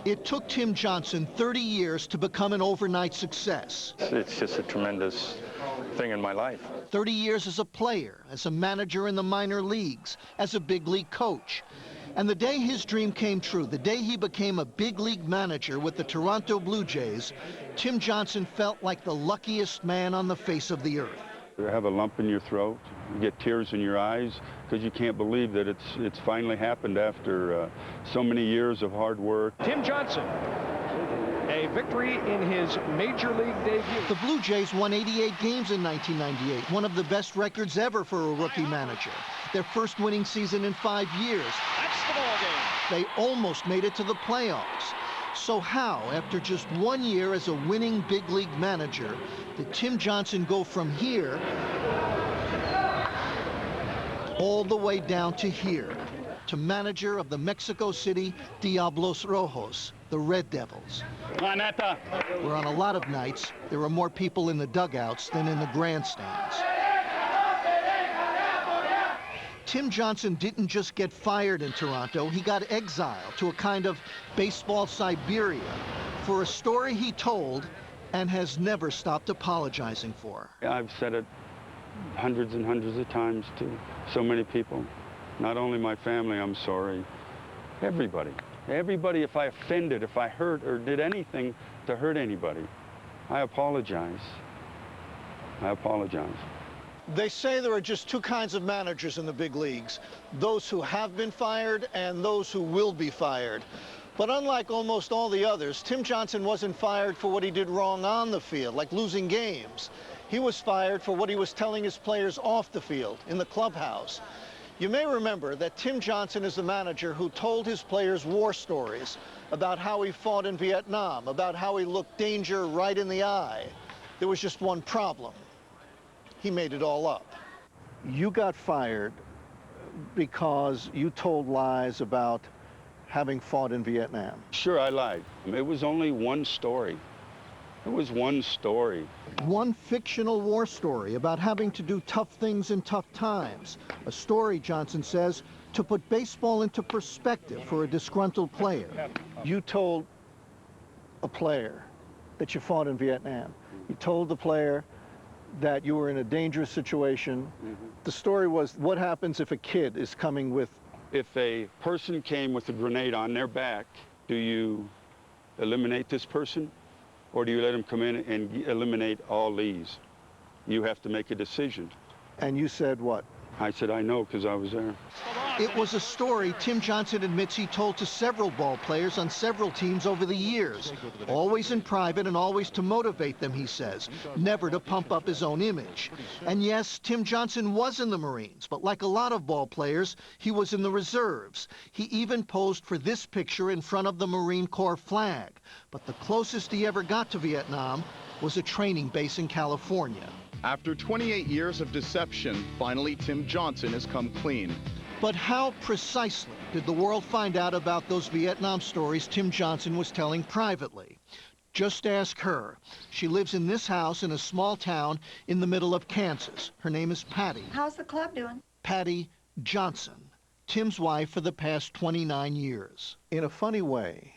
It took Tim Johnson 30 years to become an overnight success. It's just a tremendous thing in my life. 30 years as a player, as a manager in the minor leagues, as a big league coach. And the day his dream came true, the day he became a big league manager with the Toronto Blue Jays, Tim Johnson felt like the luckiest man on the face of the earth. You have a lump in your throat, you get tears in your eyes because you can't believe that it's finally happened after so many years of hard work. Tim Johnson, a victory in his major league debut. The Blue Jays won 88 games in 1998, one of the best records ever for a rookie manager. Their first winning season in 5 years. That's the ball game. They almost made it to the playoffs. So how, after just 1 year as a winning big league manager, did Tim Johnson go from here all the way down to here, to manager of the Mexico City Diablos Rojos, the Red Devils, where on a lot of nights there are more people in the dugouts than in the grandstands. Tim Johnson didn't just get fired in Toronto, he got exiled to a kind of baseball Siberia for a story he told and has never stopped apologizing for. I've said it hundreds and hundreds of times to so many people. Not only my family, I'm sorry. Everybody. Everybody, if I offended, if I hurt or did anything to hurt anybody, I apologize. I apologize. They say there are just two kinds of managers in the big leagues, those who have been fired and those who will be fired. But unlike almost all the others, Tim Johnson wasn't fired for what he did wrong on the field, like losing games. He was fired for what he was telling his players off the field, in the clubhouse. You may remember that Tim Johnson is the manager who told his players war stories about how he fought in Vietnam, about how he looked danger right in the eye. There was just one problem. He made it all up. You got fired because you told lies about having fought in Vietnam. Sure, I lied. It was only one story. It was one story. One fictional war story about having to do tough things in tough times. A story, Johnson says, to put baseball into perspective for a disgruntled player. You told a player that you fought in Vietnam. You told the player that you were in a dangerous situation. The story was, what happens if a kid is coming with... If a person came with a grenade on their back, do you eliminate this person? Or do you let him come in and eliminate all these? You have to make a decision. And you said what? I said, I know, because I was there. It was a story Tim Johnson admits he told to several ball players on several teams over the years. Always in private and always to motivate them, he says. Never to pump up his own image. And yes, Tim Johnson was in the Marines, but like a lot of ball players, he was in the reserves. He even posed for this picture in front of the Marine Corps flag. But the closest he ever got to Vietnam was a training base in California. After 28 years of deception, finally Tim Johnson has come clean. But how precisely did the world find out about those Vietnam stories Tim Johnson was telling privately? Just ask her. She lives in this house in a small town in the middle of Kansas. Her name is Patty. How's the club doing? Patty Johnson, Tim's wife for the past 29 years. In a funny way,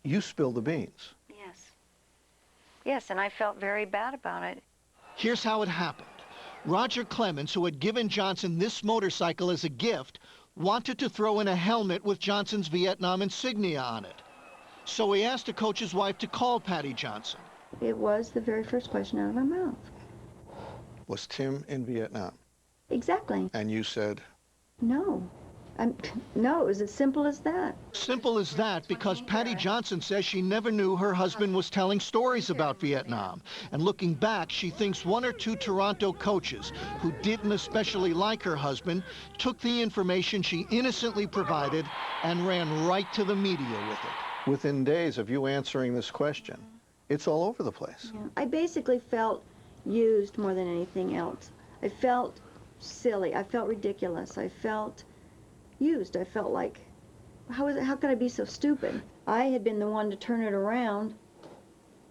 you spilled the beans. Yes. Yes, and I felt very bad about it. Here's how it happened. Roger Clemens, who had given Johnson this motorcycle as a gift, wanted to throw in a helmet with Johnson's Vietnam insignia on it. So he asked the coach's wife to call Patty Johnson. It was the very first question out of my mouth. Was Tim in Vietnam? Exactly. And you said? No. No, it was as simple as that. Simple as that because Patty Johnson says she never knew her husband was telling stories about Vietnam. And looking back, she thinks one or two Toronto coaches who didn't especially like her husband took the information she innocently provided and ran right to the media with it. Within days of you answering this question, it's all over the place. Yeah. I basically felt used more than anything else. I felt silly. I felt ridiculous. I felt used. I felt like, how could I be so stupid? I had been the one to turn it around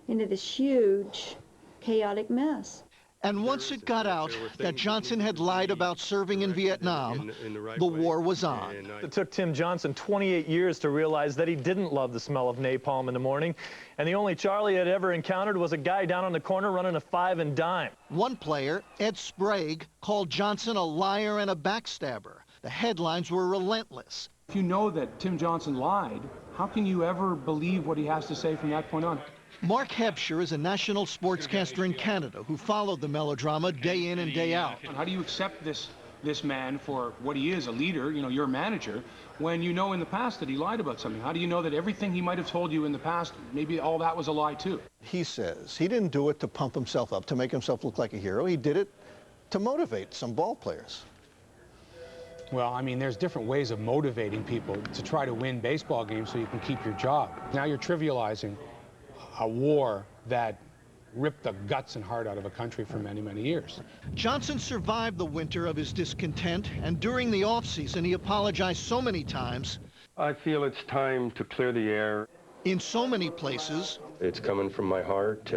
into this huge, chaotic mess. And once it got out that Johnson had lied about serving in Vietnam, the war was on. It took Tim Johnson 28 years to realize that he didn't love the smell of napalm in the morning, and the only Charlie had ever encountered was a guy down on the corner running a 5 and dime. One player, Ed Sprague, called Johnson a liar and a backstabber. The headlines were relentless. If you know that Tim Johnson lied, how can you ever believe what he has to say from that point on? Mark Hebscher is a national sportscaster in Canada who followed the melodrama day in and day out. How do you accept this man for what he is, a leader, you know, your manager, when you know in the past that he lied about something? How do you know that everything he might have told you in the past, maybe all that was a lie too? He says he didn't do it to pump himself up, to make himself look like a hero. He did it to motivate some ball players. Well, I mean, there's different ways of motivating people to try to win baseball games so you can keep your job. Now you're trivializing a war that ripped the guts and heart out of a country for many, many years. Johnson survived the winter of his discontent, and during the offseason, he apologized so many times. I feel it's time to clear the air. In so many places. It's coming from my heart.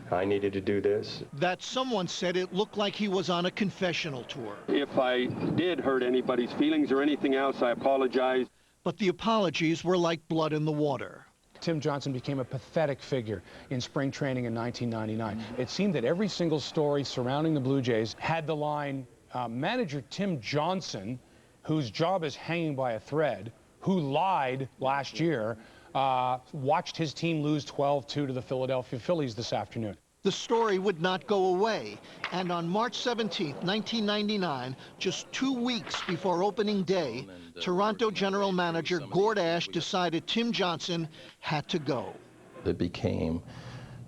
I needed to do this. That someone said it looked like he was on a confessional tour. If I did hurt anybody's feelings or anything else, I apologize. But the apologies were like blood in the water. Tim Johnson became a pathetic figure in spring training in 1999. It seemed that every single story surrounding the Blue Jays had the line, manager Tim Johnson, whose job is hanging by a thread, who lied last year, watched his team lose 12-2 to the Philadelphia Phillies this afternoon. The story would not go away, and on March 17, 1999, just 2 weeks before opening day, Toronto general manager Gord Ash decided Tim Johnson had to go. It became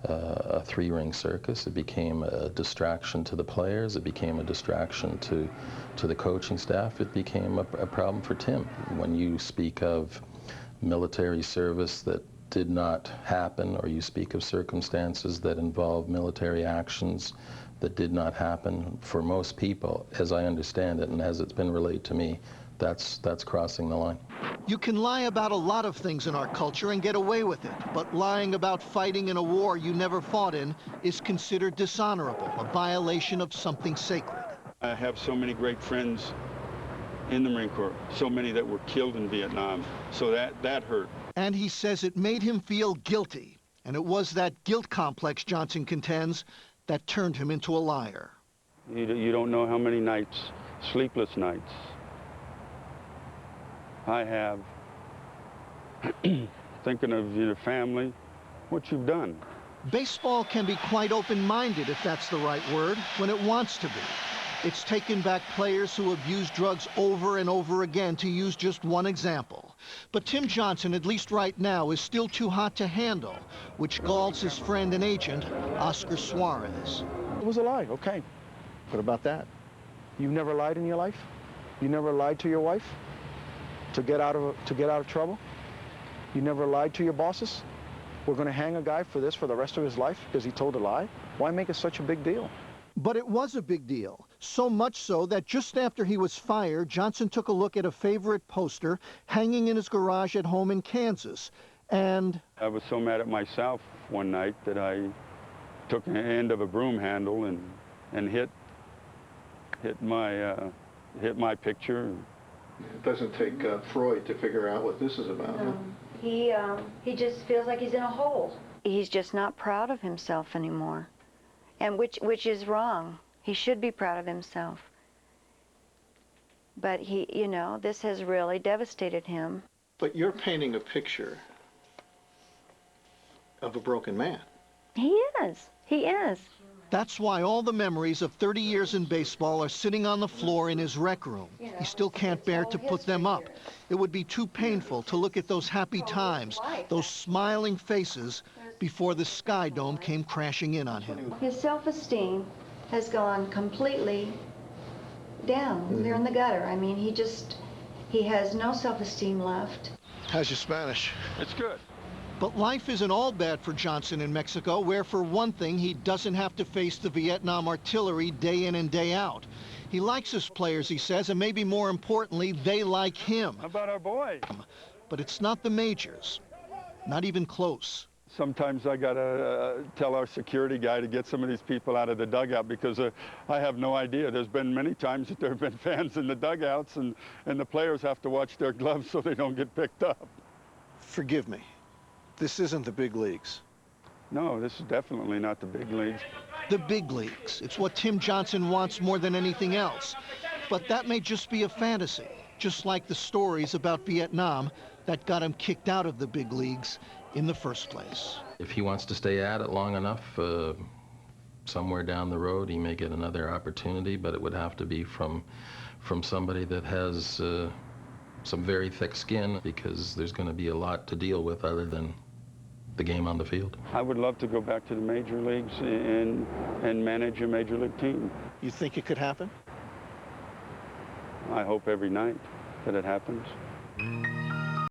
a three-ring circus. It became a distraction to the players. It became a distraction to the coaching staff. It became a problem for Tim. When you speak of military service that did not happen, or you speak of circumstances that involve military actions that did not happen, for most people, as I understand it and as it's been relayed to me, that's crossing the line. You can lie about a lot of things in our culture and get away with it, but lying about fighting in a war you never fought in is considered dishonorable, a violation of something sacred. I have so many great friends in the Marine Corps, so many that were killed in Vietnam, so that hurt. And he says it made him feel guilty, and it was that guilt complex, Johnson contends, that turned him into a liar. You don't know how many nights, sleepless nights, I have thinking of your family, what you've done. Baseball can be quite open-minded, if that's the right word, when it wants to be. It's taken back players who have used drugs over and over again, to use just one example. But Tim Johnson, at least right now, is still too hot to handle, which galls his friend and agent, Oscar Suarez. It was a lie, okay. What about that? You've never lied in your life? You never lied to your wife to get out of trouble? You never lied to your bosses? We're going to hang a guy for this for the rest of his life because he told a lie? Why make it such a big deal? But it was a big deal, so much so that just after he was fired, Johnson took a look at a favorite poster hanging in his garage at home in Kansas, and I was so mad at myself one night that I took the end of a broom handle and hit my picture. It doesn't take Freud to figure out what this is about. No. He just feels like he's in a hole. He's just not proud of himself anymore. And which is wrong. He should be proud of himself. But he, you know, this has really devastated him. But you're painting a picture of a broken man. He is. He is. That's why all the memories of 30 years in baseball are sitting on the floor in his rec room. He still can't bear to put them up. It would be too painful to look at those happy times, those smiling faces, before the Sky Dome came crashing in on him. His self-esteem has gone completely down. They're in the gutter. I mean, he has no self-esteem left. How's your Spanish? It's good. But life isn't all bad for Johnson in Mexico, where for one thing, he doesn't have to face the Vietnam artillery day in and day out. He likes his players, he says, and maybe more importantly, they like him. How about our boy? But it's not the majors, not even close. Sometimes I gotta tell our security guy to get some of these people out of the dugout because I have no idea. There's been many times that there have been fans in the dugouts and the players have to watch their gloves so they don't get picked up. Forgive me. This isn't the big leagues. No, this is definitely not the big leagues. The big leagues. It's what Tim Johnson wants more than anything else. But that may just be a fantasy, just like the stories about Vietnam that got him kicked out of the big leagues in the first place. If he wants to stay at it long enough, somewhere down the road he may get another opportunity, but it would have to be from somebody that has some very thick skin, because there's going to be a lot to deal with other than the game on the field. I would love to go back to the major leagues and manage a major league team. You think it could happen? I hope every night that it happens.